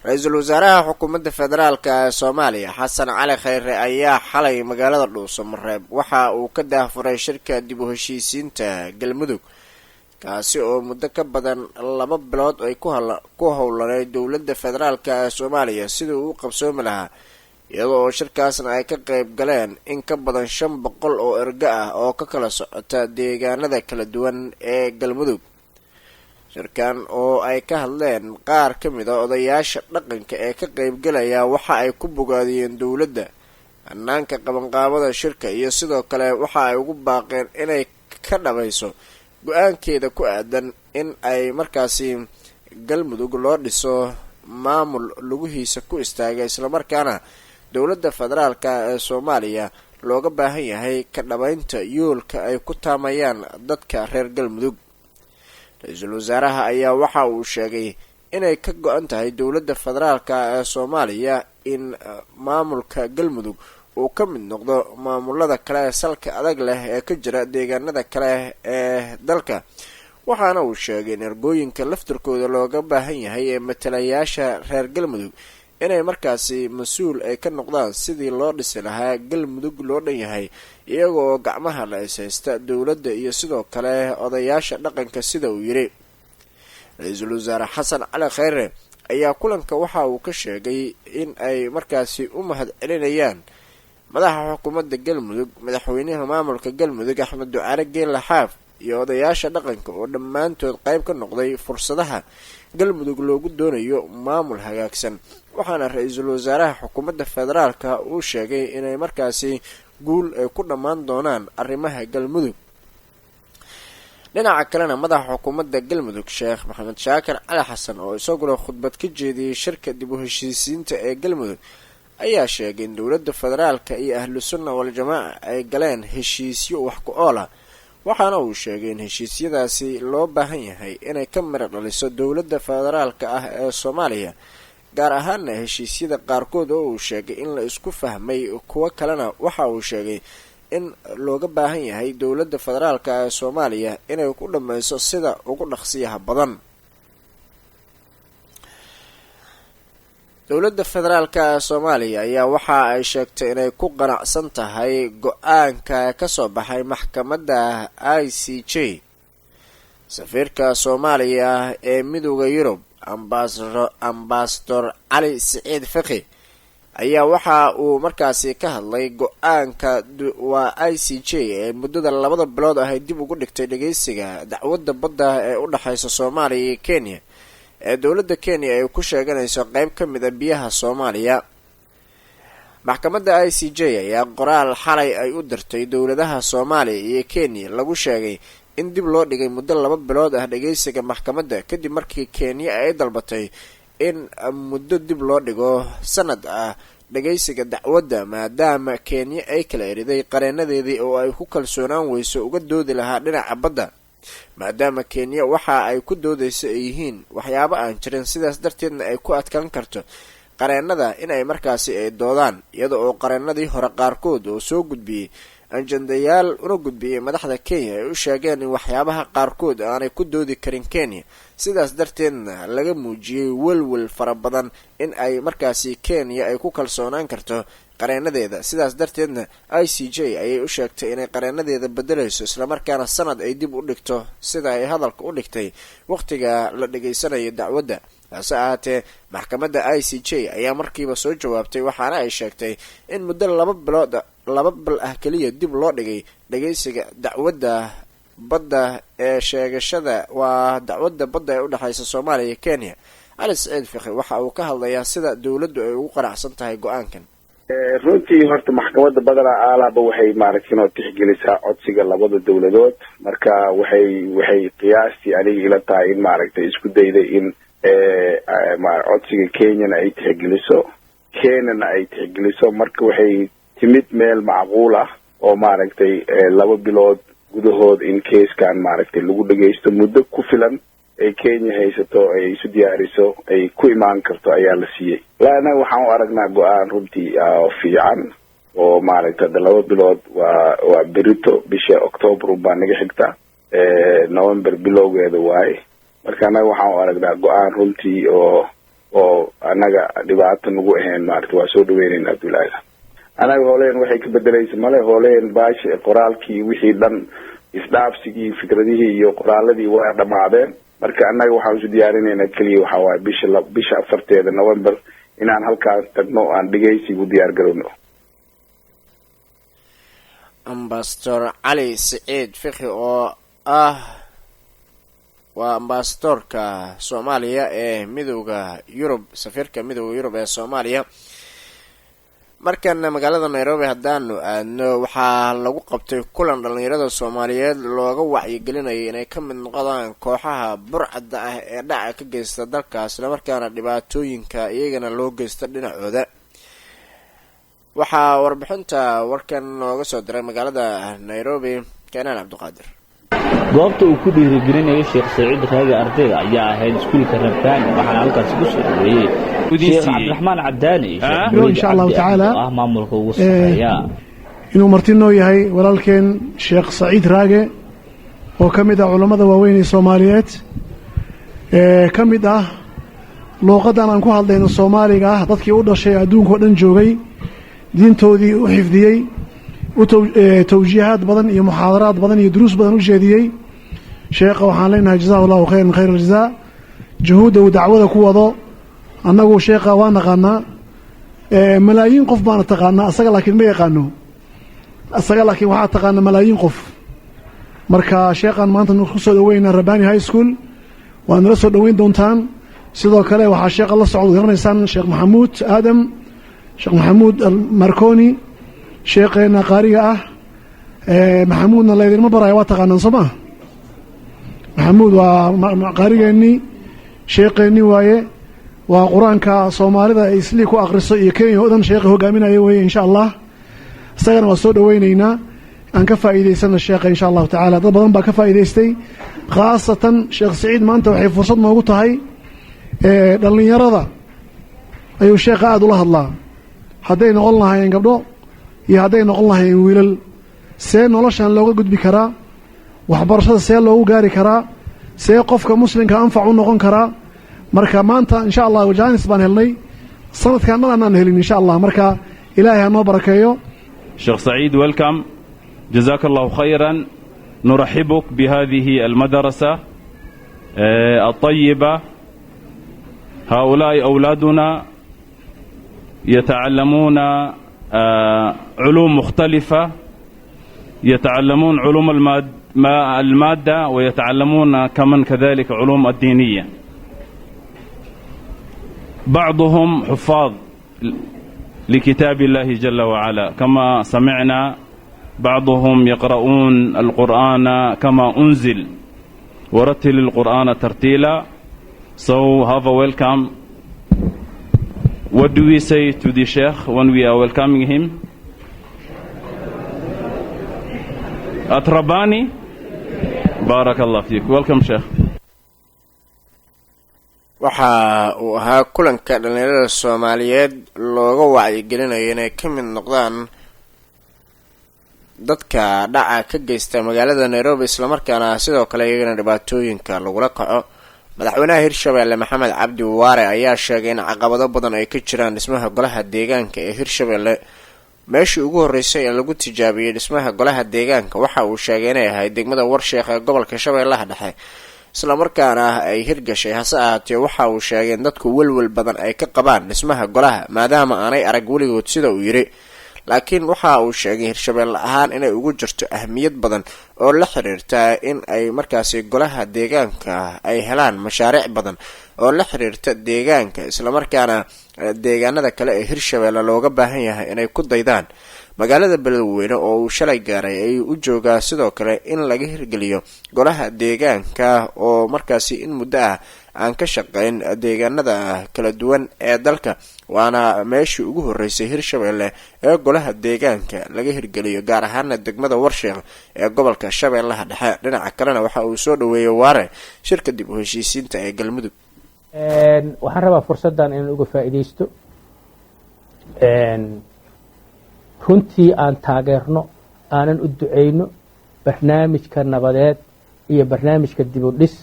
ra-iisul wasaaraha xukuumadda federaalka ee soomaaliya xasan cali khayre ayaa xalay magaalada dhuusamareeb waxa uu ka daahfuray shirka dib u heshiisiinta galmudug kaasi oo muddo ka badan 2 bilood ay ku howlanay dowladda federaalka ee soomaaliya sidii uu qabsoomi lahaa iyadoo shirkaasna ay ka qayb galeen in ka badan 500 oo erga ah oo ka kala socota deegaanada kala duwan ee galmudug. shirkan oo ay ka hadleen qaar ka mid a odayaasha dhaqanka ee ka qaybgalaya waxa ay ku bogaadiyeen dowladda hannaanka qabanqaabada shirka iyo sidoo kale waxa ay ugu baaqeen inay ka dhamayso go-aankeeda ku aadan in ay markaasi galmudug loo dhiso maamul lugihiisa ku istaaga islamarkaana dowladda federaalka ee soomaaliya looga baahan yahay ka dhameynta yoolka ay ku taamayaan dadka reer galmudug. ra-iisul wasaaraha ayaa waxa uu sheegay inay ka go-an tahay dowladda federaalka ee soomaaliya in maamulka galmudug uu ka mid noqdo maamulada kale ee salka adag leh ee ka jira deegaanada kale ee dalka, waxaana uu sheegay in ergooyinka laftirkooda looga baahan yahay ee matalayaasha reer galmudug inay markaasi mas-uul ay ka noqdaan sidii loo dhisi lahaa galmudug loo dhan yahay iyagoo gacmaha la ishaysta dowladda iyo sidoo kale odayaasha dhaqanka sida uu yidhi. ra-iisul wasaare xasan cali khayre ayaa kulanka waxa uu ka sheegay in ay markaasi u mahad celinayaan madaxa xukuumadda galmudug, madaxweynaha maamulka galmudug axmed ducaale geelle xaaf iyo odayaasha dhaqanka oo dhammaantood qayb ka noqday fursadaha galmudug loogu doonayo maamul hagaagsan, waxaana ra-iisul wasaaraha xukuumadda federaalka uu sheegay inay markaasi guul ay ku dhammaan doonaan arrimaha galmudug. dhinaca kalena madaxa xukuumadda galmudug sheekh maxamed shaakir cali xasan oo isaguna khudbad ka jeediyey shirka dib u heshiisiinta ee galmudug ayaa sheegay in dowladda federaalka iyo ahlu sunna wal-jamaaca ay galeen heshiisyo wax ku ool ah, waxaana uu sheegay in heshiisyadaasi loo baahan yahay inay ka miro dhaliso dowladda federaalka ah ee soomaaliya, gaar ahaana heshiisyada qaarkood oo uu sheegay in la isku fahmay, kuwo kalena waxa uu sheegay in looga baahan yahay dowladda federaalka ee soomaaliya inay ku dhammayso sida ugu dhaqsiyaha badan. dowladda federaalka ee soomaaliya ayaa waxa ay sheegtay inay ku qanacsan tahay go-aanka ka soo baxay maxkamadda ICJ. safiirka soomaaliya ee midowda yurub ambasador cali siciid faqi ayaa waxa uu markaasi ka hadlay go-aanka waa ICJ ee muddada 2 bilood ah ay dib ugu dhigtay dhageysiga dacwadda badda ee u dhaxaysa soomaaliya iyo kenya ee dowladda kenya ay ku sheeganayso qayb ka mid a biyaha soomaaliya. maxkamadda ICJ ayaa qoraal xalay ay u dirtay dowladaha soomaaliya iyo kenya lagu sheegay in dib loo dhigay muddo 2 bilood ah dhageysiga maxkamadda kadib markii kenya ay dalbatay in muddo dib loo dhigo sanad ah dhageysiga dacwadda maadaama kenya ay kala eriday qareenadeedii oo ay ku kalsoonaan weyso uga doodi lahaa dhinaca badda, maadaama kenya waxa ay ku doodayso ay yihiin waxyaabo aan jirin, sidaas darteedna ay ku adkaan karto qareenada in ay markaasi ay doodaan, iyada oo qareenadii hore qaarkood oo soo gudbiyey ajandayaal una gudbiyey madaxda kenya ay u sheegeen in waxyaabaha qaarkood aanay ku doodi karin kenya, sidaas darteedna laga muujiyey welwel fara badan in ay markaasi kenya ay ku kalsoonaan karto qareenadeeda. sidaas darteedna ICJ ayay u sheegtay inay qareenadeeda bedelayso islamarkaana sanad ay dib u dhigto sida ay hadalka u dhigtay waqtiga la dhageysanayo dacwadda. hase ahaatee maxkamadda ICJ ayaa markiiba soo jawaabtay, waxaana ay sheegtay in muddo 2 bil ah keliya dib loo dhigay dhageysiga dacwadda badda ee sheegashada waa dacwadda badda ee u dhaxaysa soomaaliya iyo kenya. cali siciid faqi waxa uu ka hadlayaa sida dowladdu ay ugu qanacsan tahay go-aankan. runtii horta maxkamadda badana aalaaba waxay maaragtay inoo tixgelisaa codsiga labada dowladood, marka waxay qiyaastii aniga ila tahay in maaragtay isku dayday in codsiga kenyana ay tixgeliso kenyana ay tixgeliso, marka waxay timid meel macquul ah oo maaragtay 2 bilood gudahood in keeskan maaragtay lagu dhageysto muddo ku filan ay kenya haysato ay isu diyaariso ay ku imaan karto ayaa la siiyey. laana waxaan u aragnaa go-aan runtii fiican oo maaragtay 2 bilood waa berito bisha October baa naga xigta, November bilowgeeda waaye, marka anaga waxaan u aragnaa go-aan runtii oo anaga dhibaato nagu ahayn maaragtay waa soo dhaweynayna abdullaahi anaga hooleen waxay ka bedelaysa male hooleen baash qoraalkii wixii dhan isdhaafsigii fikradihii iyo qoraaladii waa dhamaadeen marka anaga waxaan isu diyaarinaynaa keliya waxaa waaye bisha 4 November inaan halkaas tagno aan dhegeysigu diyaar garowno. Ambassador Cali Saciid Fiqi oo waa ambassadorka Soomaaliya ee Midowga Yurub safiirka Midowga Yurub ee Soomaaliya markan magaalada Nairobi haddaanu aadno waxaa lagu qabtay kulan dhalinyarada Soomaaliyeed looga wacyigelinayay inay ka mid noqdaan kooxaha burcadda ah ee dhaca ka geysta dalkaas isla markaana dhibaatooyinka iyagana loo geysta dhinacooda waxaa warbixinta warkan nooga soo diray magaalada Nairobi Keenan Cabdiqaadir goobta uu ku dhiirigelinayo Sheekh Saciid Raage ardayda ayaa ahayd iskuulka Rabbaani waxaana halkaas ku soo dhaweeyay Sheekh Cabdiraxmaan Cabdaani insha Allah taala maamulka ugu sameeyaa inuu martinoo yahay walaalkeen Sheekh Saciid Raage oo kamid ah culimada waaweyn ee Soomaaliyeed kamid ah luqadan aan ku hadlayno Soomaaliga ah dadkii u dhashay adduunka oo dhan joogay diintoodii u xifdiyay توجيهات بدن iyo muhaadaraad badan iyo duruus badan u jeediyay sheekha waxaan leenahay jazakallahu khayran khayral jazaa juhuuda uu dacwada ku wado annagu sheekha waan naqaana malaayiin qof baan taqaana asaga laakiin ma yaqaano asaga laakiin waxa taqaana malaayiin qof marka sheekhan maanta ku soo dhaweynaa Rabbaani High School waan la soo dhaweyn doontaan sidoo kale waxa sheekha la socdo garanaysan Sheekh Maxamuud Aadam Sheekh Maxamuud Markooni sheekheena qaariga maxamuudna leedin ma barayo waa taqaanaan soo ma maxamuud waa qaarigeennii sheekheennii waaye waa qur-aanka Soomaalida ay islii ku akhriso iyo Kenya oo dhan sheekha hogaaminaya weeye insha Allah isagana waa soo dhaweynaynaa aan ka faa'iideysana sheekha insha Allah taala dad badan baa ka faa'iideystay khaasatan Sheekh Saciid maanta waxay fursad noogu tahay dhalinyarada ayuu sheekha aad ula hadlaa hadday noqon lahaayeen gabdho iyo hadday noqon lahaayeen wiilal see noloshan looga gudbi karaa waxbarashada see loogu gaari karaa see qofka muslimka anfac u noqon karaa marka maanta insha Allah wajaanis baan helnay sanadkan aan helin insha Allah marka ilaahay ha noo barakeeyo Sheikh Saeed welcome jazakallahu khayran نرحبك بهذه المدرسة الطيبة هؤلاء أولادنا يتعلمون علوم مختلفة يتعلمون علوم المادة ويتعلمون كمان كذلك علوم الدينية بعضهم حفاظ لكتاب الله جل وعلا كما سمعنا بعضهم يقرؤون القرآن كما أنزل ورتل القرآن ترتيلا so have a welcome. What do we say to the Sheikh when we are welcoming him? At Rabbani? Barakallah fiik. Welcome, Sheikh. waxa uu ahaa kulanka dhalinyarada Soomaaliyeed looga wacyigelinayo inay ka mid noqdaan dadka dhaca ka geysta magaalada Nairobi isla markaana sidoo kale iyagana dhibaatooyinka lagula kaco madaxweynaha Hirshabeelle Maxamed Cabdi Waare ayaa sheegay in caqabado badan ay ka jiraan dhismaha golaha deegaanka ee Hirshabeelle meeshii ugu horeysay ee lagu tijaabiyay dhismaha golaha deegaanka waxa uu sheegay inay ahayd degmada Warsheekh ee gobolka Shabeellaha Dhexe isla markaana ay hirgashay hase ahaatee waxa uu sheegay in dadku walwal badan ay ka qabaan dhismaha golaha maadaama aanay arag weligood sida uu yiri laakiin waxa uu sheegay Hirshabeelle ahaan inay ugu jirto ahmiyad badan oo la xiriirta in ay markaasi golaha deegaanka ay helaan mashaariic badan oo la xiriirta deegaanka isla markaana deegaanada kale ee Hirshabeelle looga baahan yahay inay ku daydaan magaalada Beledweyne oo uu shalay gaaray ay u joogaa sidoo kale in laga hirgeliyo golaha deegaanka oo markaasi in muddo ah aan ka shaqeyn deegaanada kala duwan ee dalka waana meeshii ugu horeysay Hirshabeelle ee golaha deegaanka laga hirgeliyo gaar ahaan degmada Warsheekh ee gobolka Shabeellaha Dhexe dhinaca kalena waxa uu soo dhaweeyay Waare shirka dib u heshiisiinta ee Galmudug waxaan rabaa fursadan inaan uga faa'iideysto runtii aan taageerno aanan u duceyno barnaamijka nabadeed iyo barnaamijka dib u dhis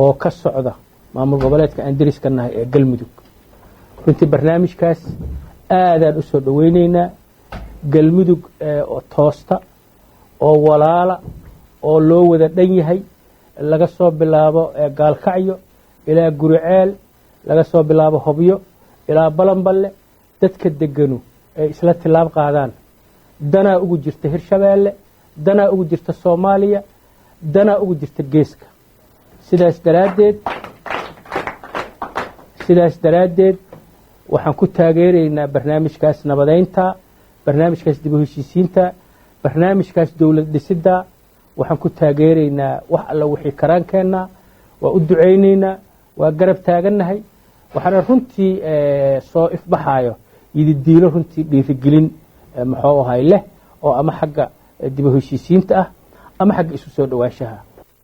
oo ka socda maamul goboleedka aan deriska nahay ee Galmudug runtii barnaamijkaas aadaan u soo dhowaynaynaa galmudug oo toosta oo walaala oo loo wada dhan yahay laga soo bilaabo gaalkacyo ilaa guriceel laga soo bilaabo hobyo ilaa balanballe dadka deganu ay isla tilaab qaadaan danaa ugu jirta hirshabeelle danaa ugu jirta soomaaliya danaa ugu jirta geeska sidaas daraaddeed waxaan ku taageeraynaa barnaamijkaas nabadeynta barnaamijkaas dib u heshiisiinta barnaamijkaas dowlad dhisidda waxaan ku taageeraynaa wax alla wixii karaankeenna waa u ducaynaynaa waa garab taagannahay waxaana runtii soo ifbaxaayo yididiilo runtii dhiirigelin muxuu ahay leh oo ama xagga dib u heshiisiinta ah ama xagga isu soo dhowaanshaha